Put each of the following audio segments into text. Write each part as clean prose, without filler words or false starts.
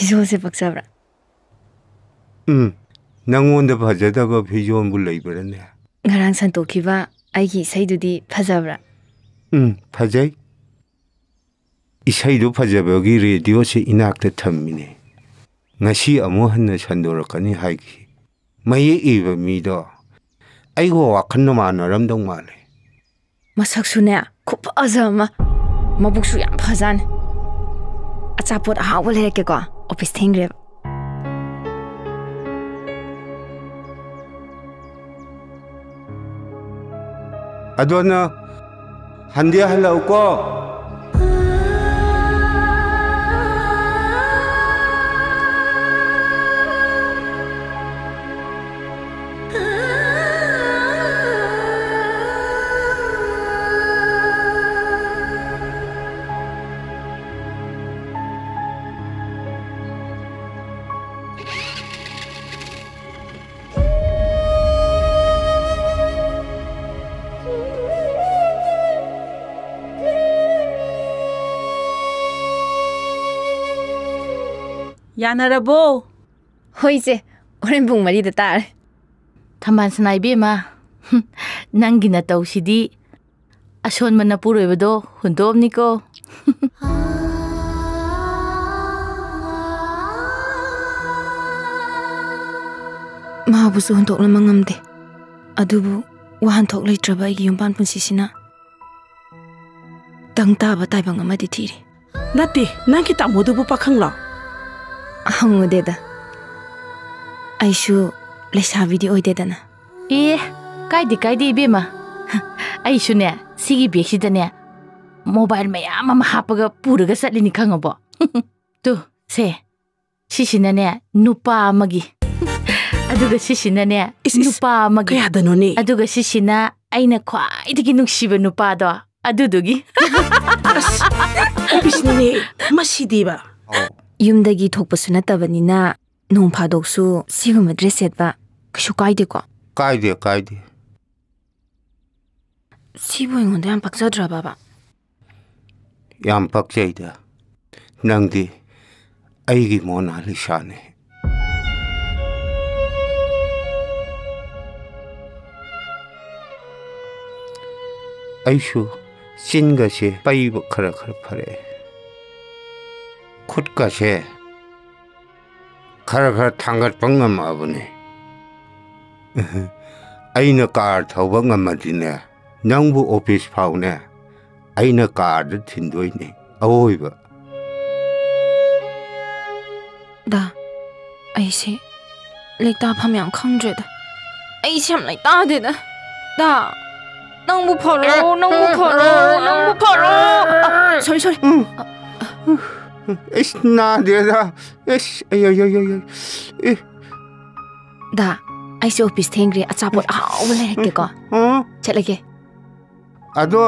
ꯐꯤꯖꯣꯜꯁꯦ ꯄꯛꯆꯕ꯭ꯔꯥ? ꯅꯪꯉꯣꯟꯗ ꯐꯖꯗꯕ ꯐꯤꯖꯣꯜꯕꯨ ꯂꯩꯕ꯭ꯔꯅꯦ? ꯉꯔꯥꯡ ꯁꯟꯇꯣꯛꯈꯤꯕ ꯑꯩꯒꯤ ꯏꯁꯩꯗꯨꯗꯤ ꯐꯖꯕ꯭ꯔꯥ? ꯐꯖꯩ. ꯏꯁꯩꯗꯨ ꯐꯖꯕꯒꯤ ꯔꯦꯗꯤꯑꯣꯁꯤ ꯏꯅꯥꯛꯇ ꯊꯝꯃꯤꯅꯦ. ꯉꯁꯤ ꯑꯃꯨꯛ ꯍꯟꯅ ꯁꯟꯗꯣꯔꯛꯀꯅꯤ ꯍꯥꯏꯈꯤ. ꯃꯌꯦꯛ ꯏꯕ ꯃꯤꯗꯣ ꯑꯩꯒ ꯋꯥꯈꯜ ꯃꯥꯟꯅꯔꯝꯗꯧ ꯃꯥꯜꯂꯦ. ꯃꯁꯛꯁꯨꯅꯦ ꯈꯨꯐꯖ ꯑꯃ, ꯃꯕꯨꯛꯁꯨ ꯌꯥꯝ ꯐꯖꯥꯅꯤ. ꯑꯆꯥꯄꯣꯠ ꯑꯍꯥꯎꯕ ꯂꯩꯔꯛꯀꯦꯀꯣ, ꯑꯣꯐꯤꯁ ꯊꯦꯡꯈ꯭ꯔꯦꯕ. ꯑꯗꯣ ꯅꯪ ꯍꯟꯗꯤ ꯍꯜꯂꯛꯎꯀꯣ. ꯌꯥꯅꯔꯕꯣ? ꯍꯣꯏ ꯏꯆꯦ, ꯍꯣꯔꯦꯟ ꯄꯨꯡ 4ꯗ ꯇꯥꯔꯦ. ꯊꯝꯕꯥꯜ ꯁꯅꯥ ꯏꯕꯦꯝꯃ, ꯅꯪꯒꯤ ꯅꯇꯧꯁꯤꯗꯤ ꯑꯁꯣꯟꯕ ꯅꯄꯨꯔꯣꯏꯕꯗꯣ ꯍꯨꯟꯗꯣꯛꯑꯝꯅꯤꯀꯣ. ꯃꯥꯕꯨꯁꯨ ꯍꯨꯟꯗꯣꯛꯂꯝꯕ ꯉꯝꯗꯦ. ꯑꯗꯨꯕꯨ ꯋꯥꯍꯟꯊꯣꯛ ꯂꯩꯇ꯭ꯔꯕ ꯑꯩꯒꯤ ꯌꯨꯝꯄꯥꯟ ꯄꯨꯟꯁꯤꯁꯤꯅ ꯇꯪ ꯇꯥꯕ ꯇꯥꯏꯕꯪ ꯑꯃꯗꯤ ꯊꯤꯔꯤ. ꯅꯠꯇꯦ, ꯅꯪꯒꯤ ꯇꯥꯃꯣꯗꯨꯕꯨ ꯄꯥꯈꯪꯂꯣ? ꯍꯪꯉꯨꯗꯦꯗ. ꯑꯩꯁꯨ ꯂꯩꯁꯥꯕꯤꯗꯤ ꯑꯣꯏꯗꯦꯗꯅ. ꯀꯥꯏꯗꯦ ꯏꯕꯦꯝꯃ. ꯑꯩꯁꯨꯅꯦ ꯁꯤꯒꯤ ꯕꯦꯒꯁꯤꯗꯅꯦ ꯃꯣꯕꯥꯏꯜ ꯃꯌꯥꯝ ꯑꯃ ꯍꯥꯞꯄꯒ ꯄꯨꯔꯒ ꯆꯠꯂꯤꯅꯤ ꯈꯪꯉꯕꯣ. ꯇꯨ ꯁꯦ, ꯁꯤꯁꯤꯅꯅꯦ ꯅꯨꯄꯥ ꯑꯃꯒꯤ, ꯑꯗꯨꯒ ꯁꯤꯁꯤꯅꯅꯦ ꯅꯨꯄꯥ ꯑꯃꯒꯤ, ꯀꯌꯥꯗꯅꯣꯅꯦ? ꯑꯗꯨꯒ ꯁꯤꯁꯤꯅ ꯑꯩꯅ ꯈ꯭ꯋꯥꯏꯗꯒꯤ ꯅꯨꯡꯁꯤꯕ ꯅꯨꯄꯥꯗꯣ ꯑꯗꯨꯗꯨꯒꯤ. ꯑꯣꯐꯤꯁꯅꯤꯅꯦ ꯃꯁꯤꯗꯤꯕ. ꯌꯨꯝꯗꯒꯤ ꯊꯣꯛꯄꯁꯨ ꯅꯠꯇꯕꯅꯤꯅ ꯅꯣꯡ ꯐꯥꯗꯣꯛꯁꯨ ꯁꯤꯒꯨꯝꯕ ꯗ꯭ꯔꯦꯁ ꯁꯦꯠꯄ ꯀꯩꯁꯨ ꯀꯥꯏꯗꯦꯀꯣ? ꯀꯥꯏꯗꯦ. ꯁꯤꯕꯨ ꯑꯩꯉꯣꯟꯗ ꯌꯥꯝ ꯄꯛꯆꯗ꯭ꯔꯕꯕ? ꯌꯥꯝ ꯄꯛꯆꯩꯗ. ꯅꯪꯗꯤ ꯑꯩꯒꯤ ꯃꯣꯅꯥꯂꯤꯁꯥꯅꯦ. ꯑꯩꯁꯨ ꯆꯤꯟꯒꯁꯦ ꯄꯩꯕ ꯈꯔ ꯐꯔꯛꯑꯦ. ꯈꯨꯠꯀꯁꯦ ꯈꯔ ꯊꯥꯡꯒꯠꯄ ꯉꯝꯃꯛꯑꯕꯅꯦ. ꯑꯩꯅ ꯀꯥꯔ ꯊꯧꯕ ꯉꯝꯃꯗꯤꯅꯦ, ꯅꯪꯕꯨ ꯑꯣꯐꯤꯁ ꯐꯥꯎꯅꯦ ꯑꯩꯅ ꯀꯥꯔꯗ ꯊꯤꯟꯗꯣꯏꯅꯦ, ꯑꯋꯣꯏꯕ. ꯗꯥ, ꯑꯩꯁꯦ ꯂꯩꯇꯥꯐꯝ ꯌꯥꯝ ꯈꯪꯗ꯭ꯔꯦꯗ. ꯑꯩꯁꯦ ꯌꯥꯝ ꯂꯩꯇꯥꯗꯦꯗ. ꯗꯥ, ꯅꯪꯕꯨ ꯐꯔꯣ. ꯁꯣꯔꯤ.ꯏꯁ ꯅꯥꯗꯦꯗ. ꯗꯥ, ꯑꯩꯁꯦ ꯑꯣꯐꯤꯁ ꯊꯦꯡꯈ꯭ꯔꯦ. ꯑꯆꯥꯄꯣꯠ ꯑꯍꯥꯎꯕ ꯂꯩꯔꯛꯀꯦꯀꯣ. ꯆꯠꯂꯒꯦ. ꯑꯗꯣ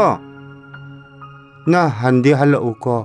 ꯅꯪ ꯍꯟꯗꯤ ꯍꯜꯂꯛꯎꯀꯣ.